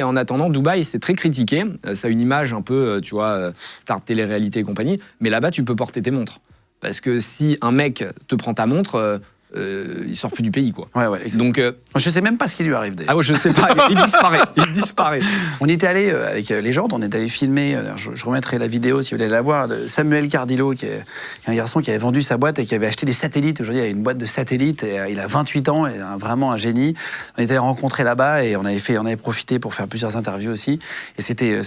Et en attendant, Dubaï, c'est très critiqué. Ça a une image un peu, tu vois, star de télé-réalité et compagnie. Mais là-bas, tu peux porter tes montres. Parce que si un mec te prend ta montre, il sort plus du pays, quoi. Ouais, Donc, je sais même pas ce qui lui arrive. ah ouais, je sais pas, il disparaît. On était allé avec Légende, on est allé filmer, je remettrai la vidéo si vous voulez la voir, de Samuel Cardillo, qui est un garçon qui avait vendu sa boîte et qui avait acheté des satellites. Aujourd'hui, il a une boîte de satellites, et, il a 28 ans, et vraiment un génie. On était allé rencontrer là-bas et on avait profité pour faire plusieurs interviews aussi. Et c'était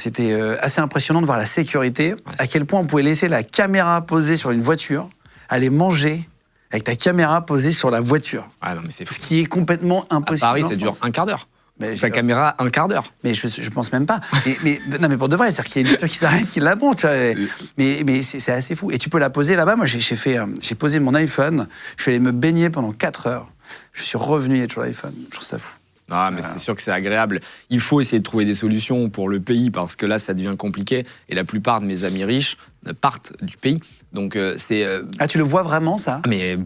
assez impressionnant de voir la sécurité, à quel point on pouvait laisser la caméra posée sur une voiture, aller manger avec ta caméra posée sur la voiture. Ah non, mais c'est fou. Ce qui est complètement impossible. À Paris, ça dure un quart d'heure. Ta caméra, un quart d'heure. Mais je pense même pas. Non, mais pour de vrai, c'est-à-dire qu'il y a une voiture qui s'arrête, qui la monte. Mais c'est assez fou. Et tu peux la poser là-bas. Moi, j'ai posé mon iPhone. Je suis allé me baigner pendant 4 heures. Je suis revenu, il y a toujours l'iPhone. Je trouve ça fou. Ah, mais c'est sûr que c'est agréable. Il faut essayer de trouver des solutions pour le pays parce que là, ça devient compliqué. Et la plupart de mes amis riches partent du pays. Donc, c'est. Ah, tu le vois vraiment, ça ? Mais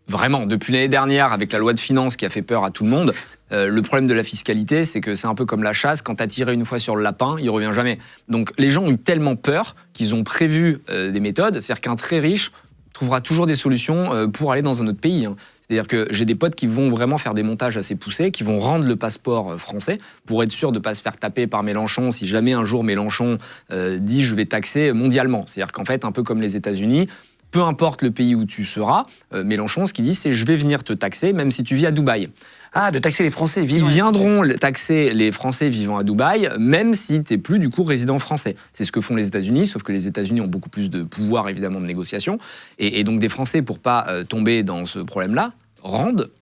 vraiment, depuis l'année dernière, avec la loi de finances qui a fait peur à tout le monde, le problème de la fiscalité, c'est que c'est un peu comme la chasse. Quand tu as tiré une fois sur le lapin, il revient jamais. Donc, les gens ont eu tellement peur qu'ils ont prévu des méthodes. C'est-à-dire qu'un très riche trouvera toujours des solutions pour aller dans un autre pays. C'est-à-dire que j'ai des potes qui vont vraiment faire des montages assez poussés, qui vont rendre le passeport français pour être sûr de ne pas se faire taper par Mélenchon si jamais un jour Mélenchon dit « je vais taxer mondialement ». C'est-à-dire qu'en fait, un peu comme les États-Unis, peu importe le pays où tu seras, Mélenchon, ce qu'il dit, c'est « je vais venir te taxer même si tu vis à Dubaï ». Ah, de taxer les Français vivant. Ils viendront taxer les Français vivant à Dubaï, même si tu n'es plus du coup résident français. C'est ce que font les États-Unis, sauf que les États-Unis ont beaucoup plus de pouvoir évidemment de négociation. Et donc des Français, pour pas tomber dans ce problème-là, rendent